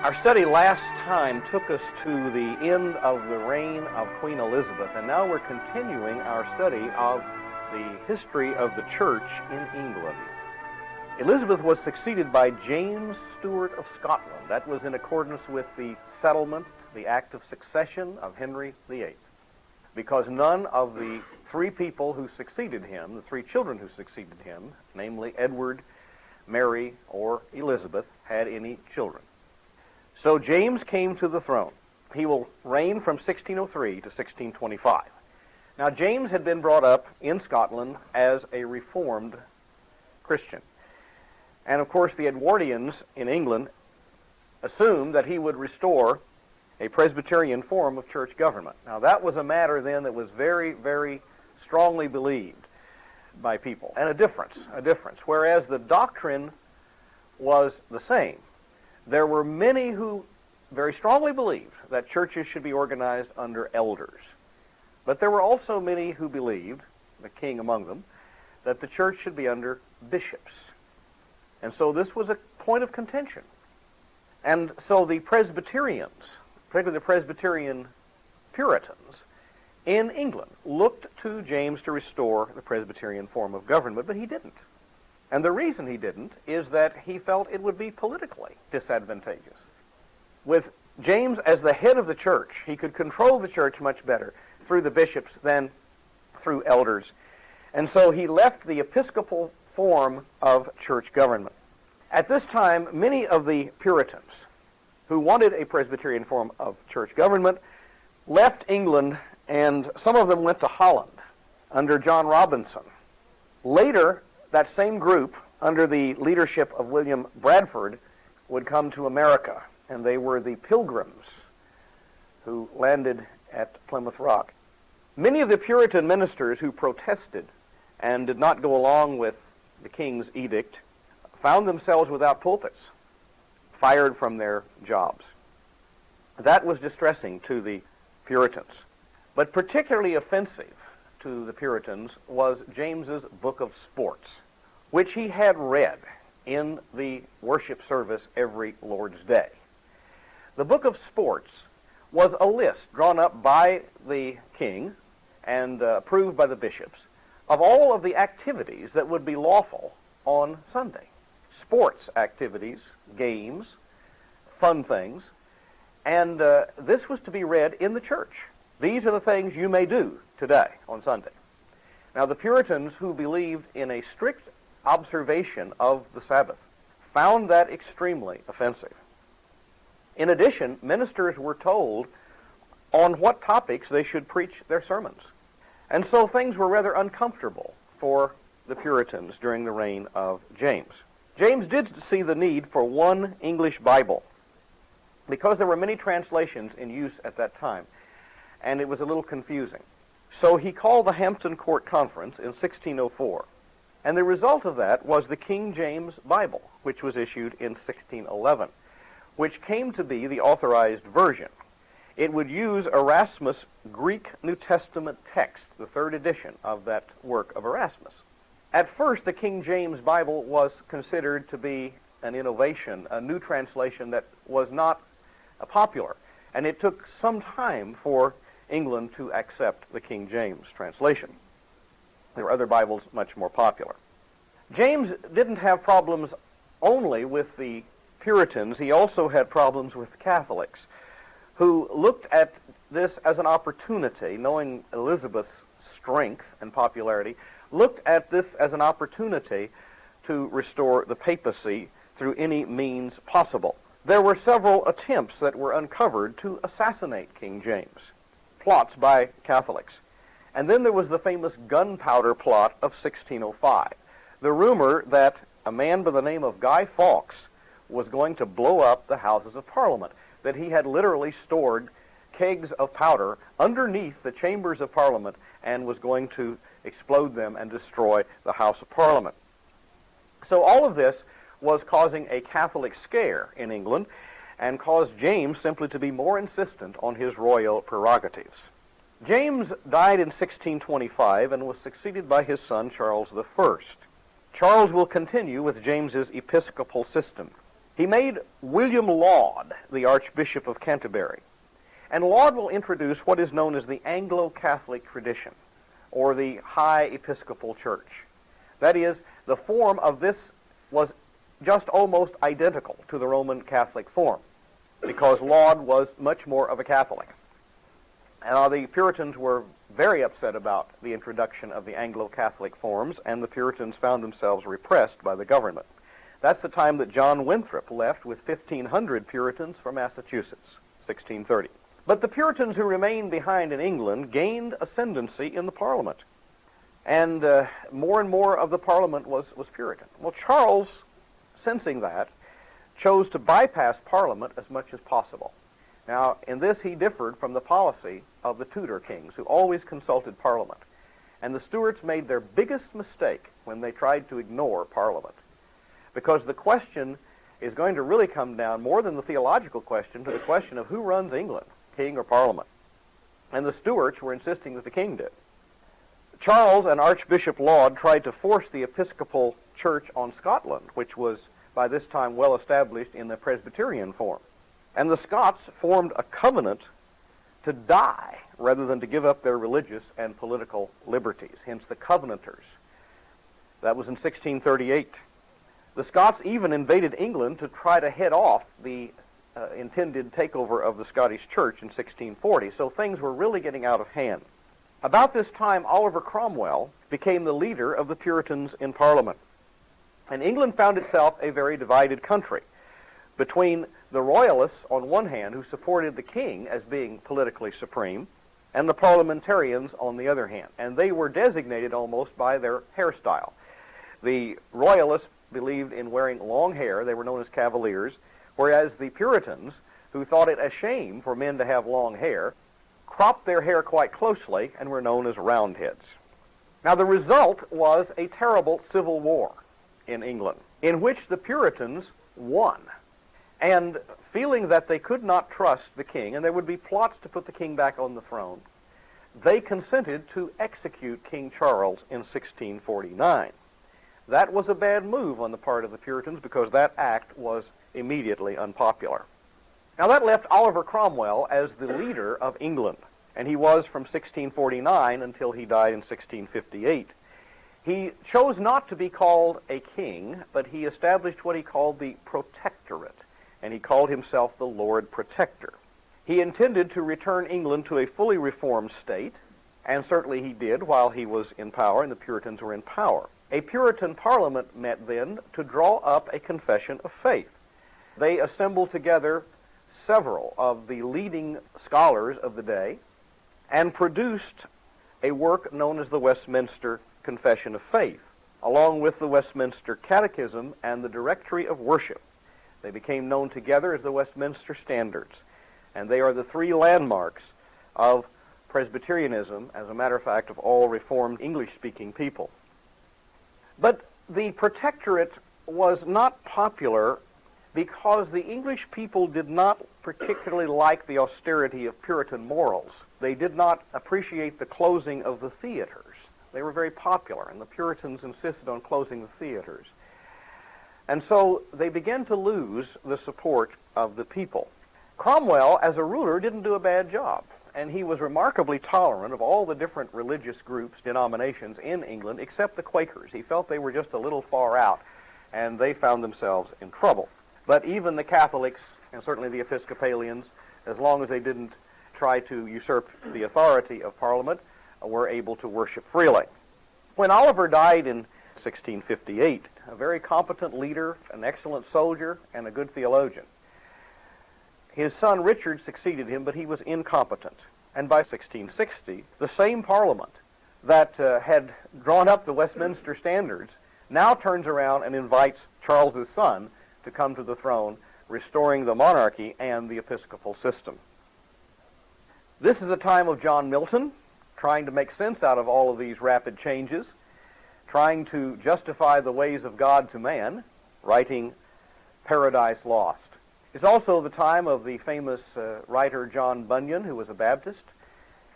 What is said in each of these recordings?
Our study last time took us to the end of the reign of Queen Elizabeth, and now we're continuing our study of the history of the church in England. Elizabeth was succeeded by James Stuart of Scotland. That was in accordance with the settlement, the Act of Succession of Henry VIII, because none of the three people who succeeded him, the three children who succeeded him, namely Edward, Mary, or Elizabeth, had any children. So James came to the throne. He will reign from 1603 to 1625. Now, James had been brought up in Scotland as a Reformed Christian. And, of course, the Edwardians in England assumed that he would restore a Presbyterian form of church government. Now, that was a matter then that was very, very strongly believed by people, and a difference, whereas the doctrine was the same. There were many who very strongly believed that churches should be organized under elders. But there were also many who believed, the king among them, that the church should be under bishops. And so this was a point of contention. And so the Presbyterians, particularly the Presbyterian Puritans in England, looked to James to restore the Presbyterian form of government, but he didn't. And the reason he didn't is that he felt it would be politically disadvantageous. With James as the head of the church, he could control the church much better through the bishops than through elders. And so he left the episcopal form of church government. At this time, many of the Puritans who wanted a Presbyterian form of church government left England, and some of them went to Holland under John Robinson. Later, that same group, under the leadership of William Bradford, would come to America, and they were the Pilgrims who landed at Plymouth Rock. Many of the Puritan ministers who protested and did not go along with the king's edict found themselves without pulpits, fired from their jobs. That was distressing to the Puritans. But particularly offensive to the Puritans was James's Book of Sports, which he had read in the worship service every Lord's Day. The Book of Sports was a list drawn up by the king and approved by the bishops of all of the activities that would be lawful on Sunday. Sports activities, games, fun things, and this was to be read in the church. These are the things you may do today on Sunday. Now, the Puritans, who believed in a strict observation of the Sabbath, found that extremely offensive. In addition, ministers were told on what topics they should preach their sermons. And so things were rather uncomfortable for the Puritans during the reign of James. James did see the need for one English Bible because there were many translations in use at that time, and it was a little confusing. So he called the Hampton Court Conference in 1604, and the result of that was the King James Bible, which was issued in 1611, which came to be the authorized version. It would use Erasmus' Greek New Testament text, the third edition of that work of Erasmus. At first, the King James Bible was considered to be an innovation, a new translation that was not popular, and it took some time for England to accept the King James translation. There were other Bibles much more popular. James didn't have problems only with the Puritans. He also had problems with Catholics, who looked at this as an opportunity, knowing Elizabeth's strength and popularity, looked at this as an opportunity to restore the papacy through any means possible. There were several attempts that were uncovered to assassinate King James, plots by Catholics. And then there was the famous gunpowder plot of 1605. The rumor that a man by the name of Guy Fawkes was going to blow up the Houses of Parliament, that he had literally stored kegs of powder underneath the chambers of Parliament and was going to explode them and destroy the House of Parliament. So all of this was causing a Catholic scare in England and caused James simply to be more insistent on his royal prerogatives. James died in 1625 and was succeeded by his son Charles I. Charles will continue with James's episcopal system. He made William Laud the Archbishop of Canterbury. And Laud will introduce what is known as the Anglo-Catholic tradition, or the High Episcopal Church. That is, the form of this was just almost identical to the Roman Catholic form, because Laud was much more of a Catholic. And the Puritans were very upset about the introduction of the Anglo-Catholic forms, and the Puritans found themselves repressed by the government. That's the time that John Winthrop left with 1,500 Puritans for Massachusetts, 1630. But the Puritans who remained behind in England gained ascendancy in the Parliament. And more of the Parliament was Puritan. Well, Charles, sensing that, chose to bypass Parliament as much as possible. Now, in this he differed from the policy of the Tudor kings, who always consulted Parliament. And the Stuarts made their biggest mistake when they tried to ignore Parliament, because the question is going to really come down, more than the theological question, to the question of who runs England, king or Parliament. And the Stuarts were insisting that the king did. Charles and Archbishop Laud tried to force the Episcopal Church on Scotland, which was by this time well established in the Presbyterian form. And the Scots formed a covenant to die rather than to give up their religious and political liberties, hence the Covenanters. That was in 1638. The Scots even invaded England to try to head off the intended takeover of the Scottish Church in 1640, so things were really getting out of hand. About this time, Oliver Cromwell became the leader of the Puritans in Parliament, and England found itself a very divided country between the Royalists on one hand, who supported the king as being politically supreme, and the parliamentarians on the other hand, and they were designated almost by their hairstyle. The Royalists believed in wearing long hair. They were known as Cavaliers, whereas the Puritans, who thought it a shame for men to have long hair, cropped their hair quite closely and were known as Roundheads. Now, the result was a terrible civil war in England, in which the Puritans won. And feeling that they could not trust the king, and there would be plots to put the king back on the throne, they consented to execute King Charles in 1649. That was a bad move on the part of the Puritans, because that act was immediately unpopular. Now, that left Oliver Cromwell as the leader of England, and he was from 1649 until he died in 1658. He chose not to be called a king, but he established what he called the Protectorate, and he called himself the Lord Protector. He intended to return England to a fully reformed state, and certainly he did while he was in power and the Puritans were in power. A Puritan Parliament met then to draw up a confession of faith. They assembled together several of the leading scholars of the day and produced a work known as the Westminster Confession of Faith, along with the Westminster Catechism and the Directory of Worship. They became known together as the Westminster Standards, and they are the three landmarks of Presbyterianism, as a matter of fact, of all Reformed English-speaking people. But the Protectorate was not popular because the English people did not particularly like the austerity of Puritan morals. They did not appreciate the closing of the theaters. They were very popular, and the Puritans insisted on closing the theaters. And so they began to lose the support of the people. Cromwell, as a ruler, didn't do a bad job, and he was remarkably tolerant of all the different religious groups, denominations in England, except the Quakers. He felt they were just a little far out, and they found themselves in trouble. But even the Catholics, and certainly the Episcopalians, as long as they didn't try to usurp the authority of Parliament, were able to worship freely. When Oliver died in 1658, a very competent leader, an excellent soldier, and a good theologian, his son Richard succeeded him, but he was incompetent. And by 1660, the same Parliament that had drawn up the Westminster Standards now turns around and invites Charles's son to come to the throne, restoring the monarchy and the episcopal system. This is a time of John Milton, trying to make sense out of all of these rapid changes, trying to justify the ways of God to man, writing Paradise Lost. It's also the time of the famous writer John Bunyan, who was a Baptist,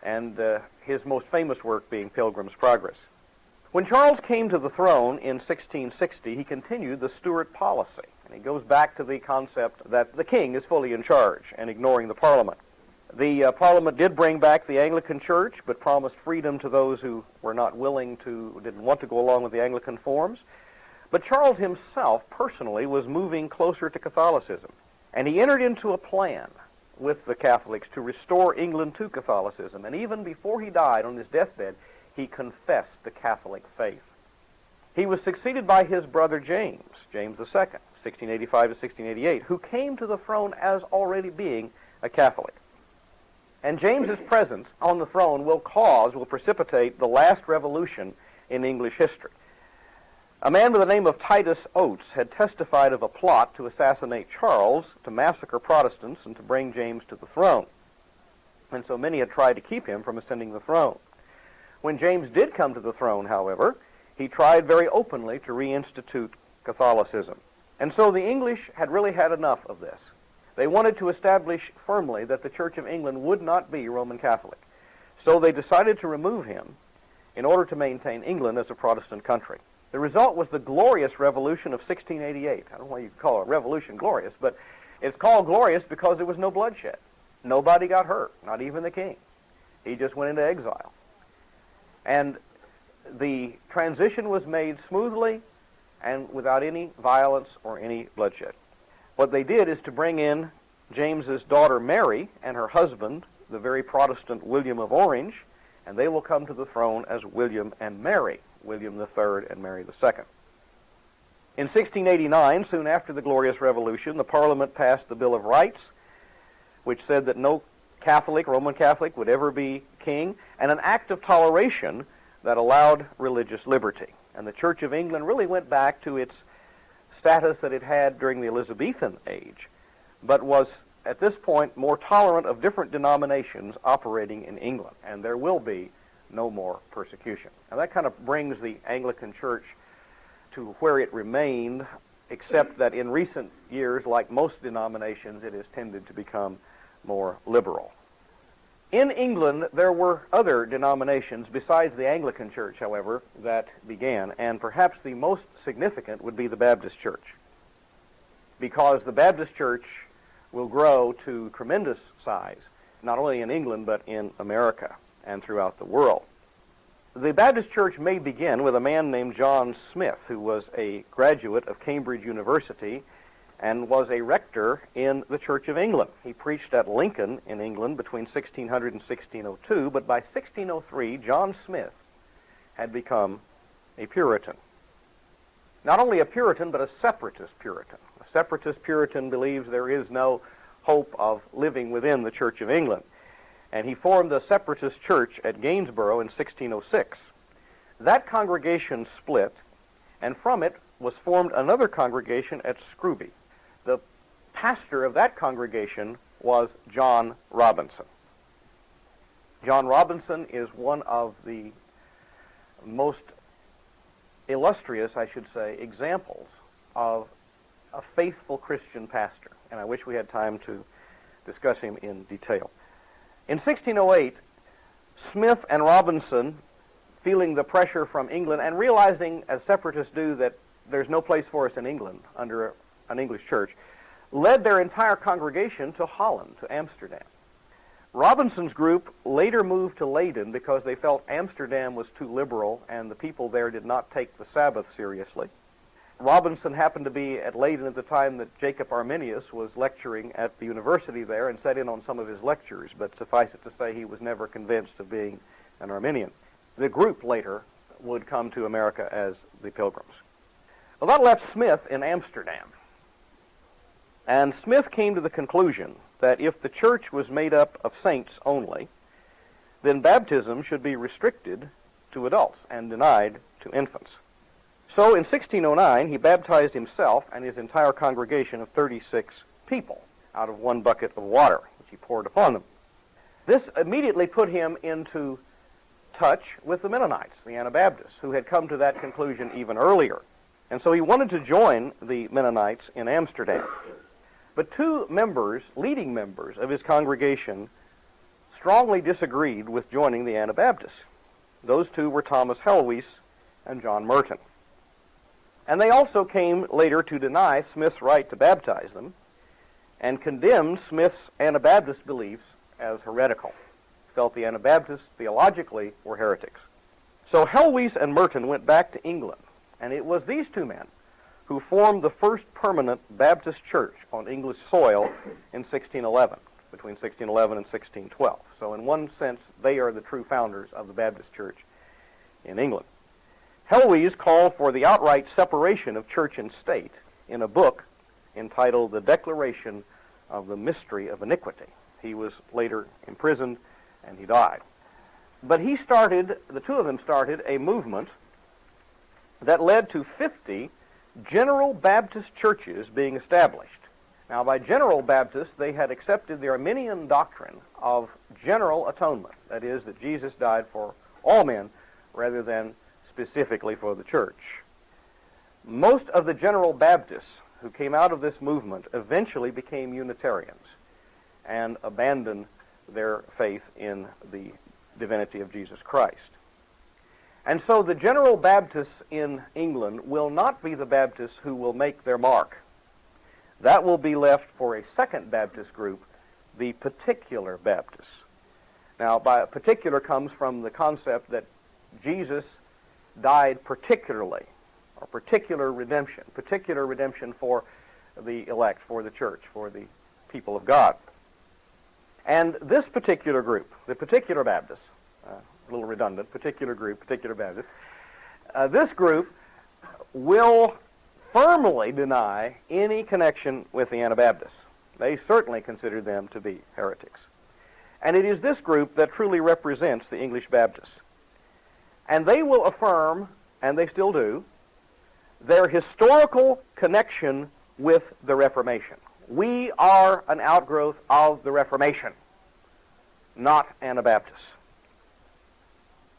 and his most famous work being Pilgrim's Progress. When Charles came to the throne in 1660, he continued the Stuart policy. And he goes back to the concept that the king is fully in charge and ignoring the Parliament. The Parliament did bring back the Anglican Church, but promised freedom to those who were not willing to, didn't want to go along with the Anglican forms. But Charles himself, personally, was moving closer to Catholicism. And he entered into a plan with the Catholics to restore England to Catholicism. And even before he died on his deathbed, he confessed the Catholic faith. He was succeeded by his brother James II, 1685 to 1688, who came to the throne as already being a Catholic. And James's presence on the throne will precipitate the last revolution in English history. A man by the name of Titus Oates had testified of a plot to assassinate Charles, to massacre Protestants, and to bring James to the throne. And so many had tried to keep him from ascending the throne. When James did come to the throne, however, he tried very openly to reinstitute Catholicism. And so the English had really had enough of this. They wanted to establish firmly that the Church of England would not be Roman Catholic. So they decided to remove him in order to maintain England as a Protestant country. The result was the glorious Revolution of 1688. I don't know why you call it a revolution glorious, but it's called glorious because there was no bloodshed. Nobody got hurt, not even the king. He just went into exile. And the transition was made smoothly and without any violence or any bloodshed. What they did is to bring in James's daughter Mary and her husband, the very Protestant William of Orange, and they will come to the throne as William and Mary, William III and Mary II. In 1689, soon after the Glorious Revolution, the Parliament passed the Bill of Rights, which said that no Catholic, Roman Catholic, would ever be king, and an act of toleration that allowed religious liberty. And the Church of England really went back to its status that it had during the Elizabethan age, but was at this point more tolerant of different denominations operating in England, and there will be no more persecution. And that kind of brings the Anglican Church to where it remained, except that in recent years, like most denominations, it has tended to become more liberal. In England, there were other denominations besides the Anglican Church, however, that began, and perhaps the most significant would be the Baptist Church, because the Baptist Church will grow to tremendous size, not only in England, but in America and throughout the world. The Baptist Church may begin with a man named John Smith, who was a graduate of Cambridge University and was a rector in the Church of England. He preached at Lincoln in England between 1600 and 1602, but by 1603, John Smith had become a Puritan. Not only a Puritan, but a separatist Puritan. A separatist Puritan believes there is no hope of living within the Church of England. And he formed a separatist church at Gainsborough in 1606. That congregation split, and from it was formed another congregation at Scrooby. The pastor of that congregation was John Robinson. John Robinson is one of the most illustrious, I should say, examples of a faithful Christian pastor, and I wish we had time to discuss him in detail. In 1608, Smith and Robinson, feeling the pressure from England and realizing, as separatists do, that there's no place for us in England under an English church, led their entire congregation to Holland, to Amsterdam. Robinson's group later moved to Leyden because they felt Amsterdam was too liberal and the people there did not take the Sabbath seriously. Robinson happened to be at Leyden at the time that Jacob Arminius was lecturing at the university there and sat in on some of his lectures, but suffice it to say he was never convinced of being an Arminian. The group later would come to America as the Pilgrims. Well, that left Smith in Amsterdam. And Smith came to the conclusion that if the church was made up of saints only, then baptism should be restricted to adults and denied to infants. So in 1609, he baptized himself and his entire congregation of 36 people out of one bucket of water, which he poured upon them. This immediately put him into touch with the Mennonites, the Anabaptists, who had come to that conclusion even earlier. And so he wanted to join the Mennonites in Amsterdam. But two members, leading members of his congregation, strongly disagreed with joining the Anabaptists. Those two were Thomas Helwys and John Merton. And they also came later to deny Smith's right to baptize them and condemned Smith's Anabaptist beliefs as heretical. Felt the Anabaptists theologically were heretics. So Helwys and Merton went back to England, and it was these two men who formed the first permanent Baptist church on English soil in 1611, between 1611 and 1612. So in one sense, they are the true founders of the Baptist church in England. Helwys called for the outright separation of church and state in a book entitled The Declaration of the Mystery of Iniquity. He was later imprisoned and he died. But the two of them started a movement that led to 50 General Baptist churches being established. Now, by General Baptist, they had accepted the Arminian doctrine of general atonement. That is, that Jesus died for all men rather than specifically for the church. Most of the General Baptists who came out of this movement eventually became Unitarians and abandoned their faith in the divinity of Jesus Christ. And so the General Baptists in England will not be the Baptists who will make their mark. That will be left for a second Baptist group, the Particular Baptists. Now, by particular comes from the concept that Jesus died particularly, or particular redemption for the elect, for the church, for the people of God. And this particular group, the Particular Baptists, a little redundant, particular group, Particular Baptist, this group will firmly deny any connection with the Anabaptists. They certainly consider them to be heretics. And it is this group that truly represents the English Baptists. And they will affirm, and they still do, their historical connection with the Reformation. We are an outgrowth of the Reformation, not Anabaptists.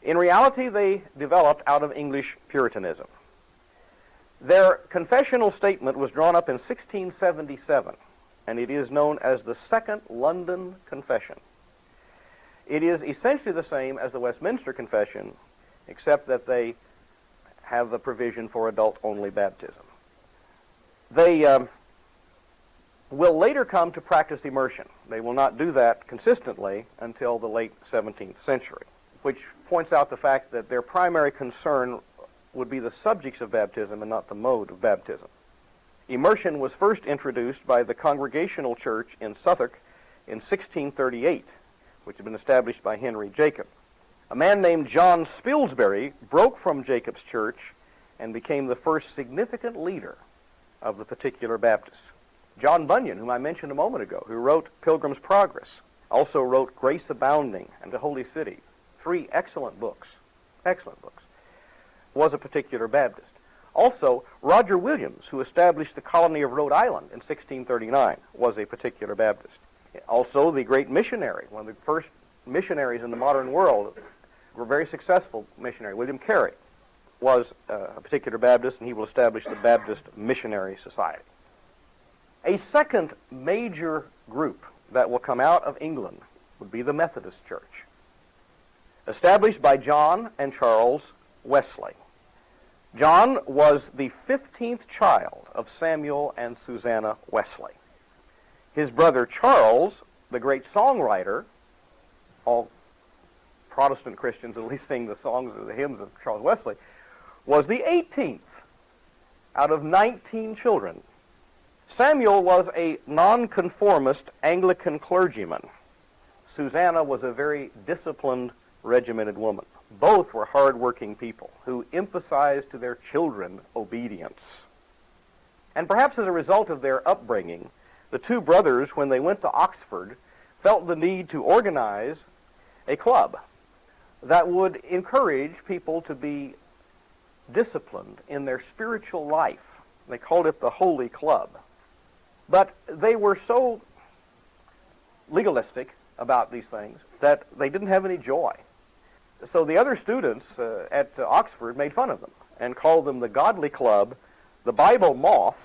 In reality, they developed out of English Puritanism. Their confessional statement was drawn up in 1677, and it is known as the Second London Confession. It is essentially the same as the Westminster Confession, except that they have the provision for adult-only baptism. They will later come to practice immersion. They will not do that consistently until the late 17th century, which points out the fact that their primary concern would be the subjects of baptism and not the mode of baptism. Immersion was first introduced by the Congregational Church in Southwark in 1638, which had been established by Henry Jacob. A man named John Spilsbury broke from Jacob's church and became the first significant leader of the Particular Baptists. John Bunyan, whom I mentioned a moment ago, who wrote Pilgrim's Progress, also wrote Grace Abounding and The Holy City, 3 excellent books, was a Particular Baptist. Also, Roger Williams, who established the colony of Rhode Island in 1639, was a Particular Baptist. Also, the great missionary, one of the first missionaries in the modern world, were a very successful missionary, William Carey, was a Particular Baptist, and he will establish the Baptist Missionary Society. A second major group that will come out of England would be the Methodist Church, established by John and Charles Wesley. John was the 15th child of Samuel and Susanna Wesley. His brother Charles, the great songwriter, all Protestant Christians at least sing the songs or the hymns of Charles Wesley, was the 18th out of 19 children. Samuel was a nonconformist Anglican clergyman. Susanna was a very disciplined, regimented woman. Both were hard-working people who emphasized to their children obedience. And perhaps as a result of their upbringing, the two brothers, when they went to Oxford, felt the need to organize a club that would encourage people to be disciplined in their spiritual life. They called it the Holy Club. But they were so legalistic about these things that they didn't have any joy. So the other students at Oxford made fun of them and called them the Godly Club, the Bible Moths,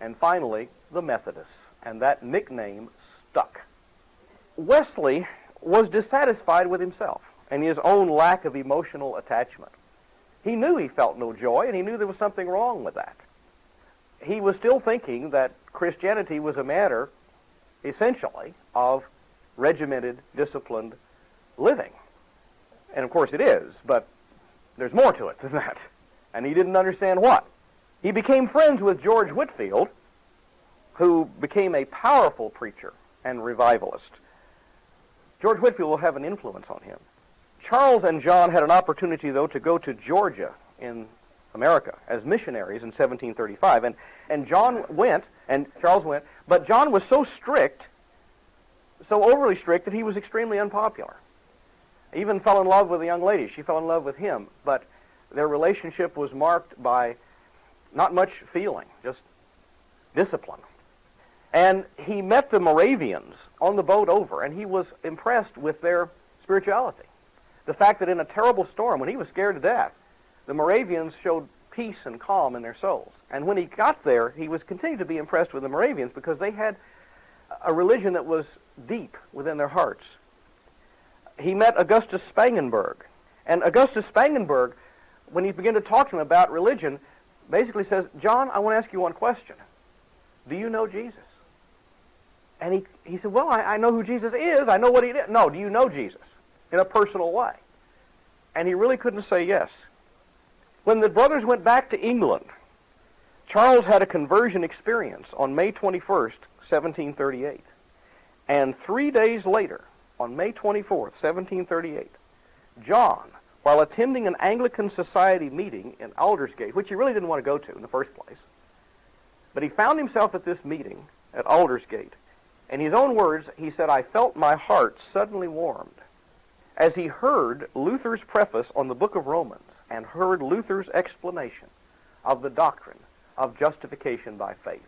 and finally, the Methodists. And that nickname stuck. Wesley was dissatisfied with himself and his own lack of emotional attachment. He knew he felt no joy, and he knew there was something wrong with that. He was still thinking that Christianity was a matter, essentially, of regimented, disciplined living. And of course it is, but there's more to it than that. And he didn't understand what. He became friends with George Whitefield, who became a powerful preacher and revivalist. George Whitefield will have an influence on him. Charles and John had an opportunity, though, to go to Georgia in America as missionaries in 1735. And John went, and Charles went, but John was so strict, so overly strict, that he was extremely unpopular. He even fell in love with a young lady. She fell in love with him, but their relationship was marked by not much feeling, just discipline. And he met the Moravians on the boat over, and he was impressed with their spirituality. The fact that in a terrible storm, when he was scared to death, the Moravians showed peace and calm in their souls. And when he got there, he was continued to be impressed with the Moravians because they had a religion that was deep within their hearts. He met Augustus Spangenberg. And Augustus Spangenberg, when he began to talk to him about religion, basically says, John, I want to ask you one question. Do you know Jesus? And he said, well, I know who Jesus is. I know what he did. No, do you know Jesus in a personal way? And he really couldn't say yes. When the brothers went back to England, Charles had a conversion experience on May 21st, 1738. And 3 days later, on May 24th, 1738, John, while attending an Anglican Society meeting in Aldersgate, which he really didn't want to go to in the first place, but he found himself at this meeting at Aldersgate. In his own words, he said, I felt my heart suddenly warmed as he heard Luther's preface on the book of Romans and heard Luther's explanation of the doctrine of justification by faith.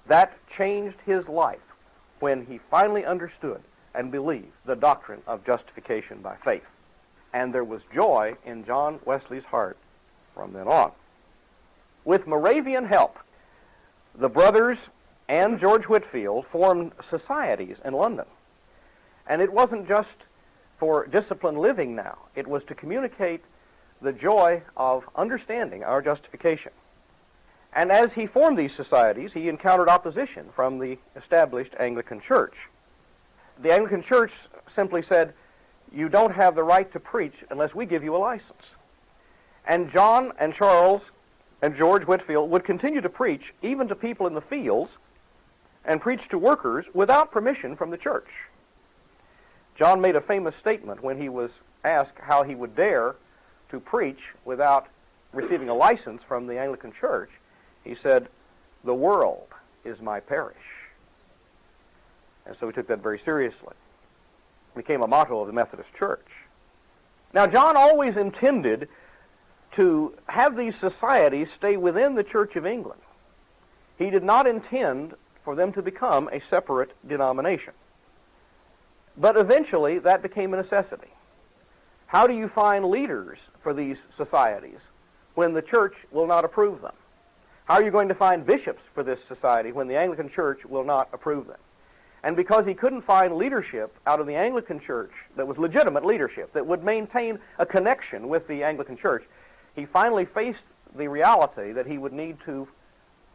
That changed his life when he finally understood and believed the doctrine of justification by faith. And there was joy in John Wesley's heart from then on. With Moravian help, the brothers and George Whitefield formed societies in London. And it wasn't just for disciplined living now. It was to communicate the joy of understanding our justification. And as he formed these societies, he encountered opposition from the established Anglican Church. The Anglican Church simply said, you don't have the right to preach unless we give you a license. And John and Charles and George Whitefield would continue to preach even to people in the fields and preach to workers without permission from the church. John made a famous statement when he was asked how he would dare to preach without receiving a license from the Anglican Church. He said, the world is my parish. And so he took that very seriously. It became a motto of the Methodist Church. Now, John always intended to have these societies stay within the Church of England. He did not intend for them to become a separate denomination. But eventually, that became a necessity. How do you find leaders for these societies when the church will not approve them? How are you going to find bishops for this society when the Anglican Church will not approve them? And because he couldn't find leadership out of the Anglican Church that was legitimate leadership, that would maintain a connection with the Anglican Church, he finally faced the reality that he would need to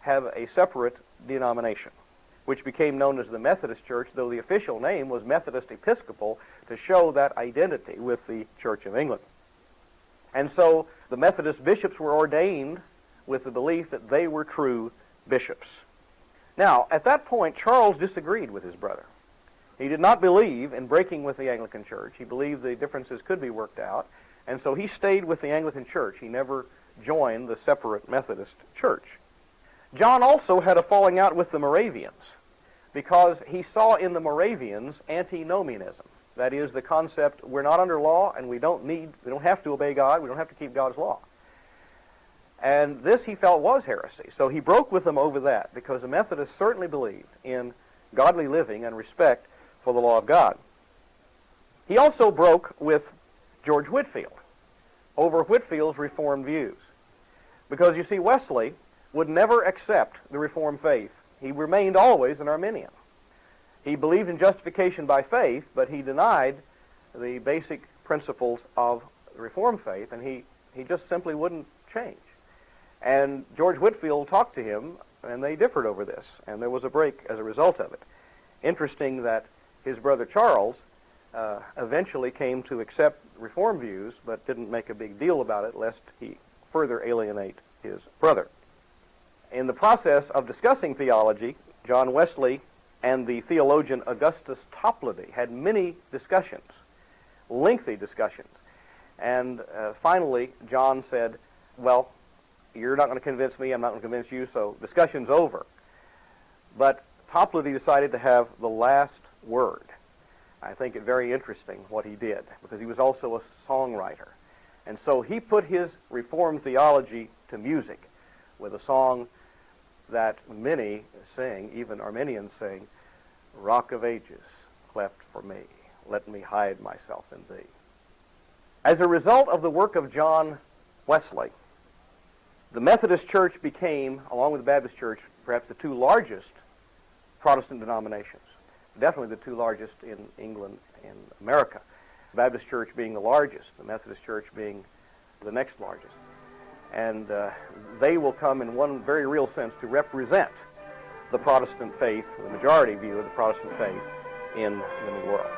have a separate denomination, which became known as the Methodist Church, though the official name was Methodist Episcopal, to show that identity with the Church of England. And so the Methodist bishops were ordained with the belief that they were true bishops. Now, at that point, Charles disagreed with his brother. He did not believe in breaking with the Anglican Church. He believed the differences could be worked out, and so he stayed with the Anglican Church. He never joined the separate Methodist Church. John also had a falling out with the Moravians because he saw in the Moravians antinomianism. That is, the concept, we're not under law and we don't have to obey God, we don't have to keep God's law. And this he felt was heresy. So he broke with them over that because the Methodists certainly believed in godly living and respect for the law of God. He also broke with George Whitefield over Whitefield's Reformed views. Because you see, Wesley would never accept the Reformed faith. He remained always an Arminian. He believed in justification by faith, but he denied the basic principles of the Reformed faith, and he He just simply wouldn't change. And George Whitefield talked to him, and they differed over this, and there was a break as a result of it. Interesting that his brother Charles eventually came to accept Reform views, but didn't make a big deal about it, lest he further alienate his brother. In the process of discussing theology, John Wesley and the theologian Augustus Toplady had many discussions, lengthy discussions. And finally, John said, well, you're not going to convince me, I'm not going to convince you, so discussion's over. But Toplady decided to have the last word. I think it very interesting what he did, because he was also a songwriter. And so he put his Reformed theology to music with a song that many sing, even Arminians sing, Rock of Ages, cleft for me, let me hide myself in thee. As a result of the work of John Wesley, the Methodist Church became, along with the Baptist Church, perhaps the two largest Protestant denominations. Definitely the two largest in England and America. The Baptist Church being the largest, the Methodist Church being the next largest. And they will come in one very real sense to represent the Protestant faith, the majority view of the Protestant faith in the New World.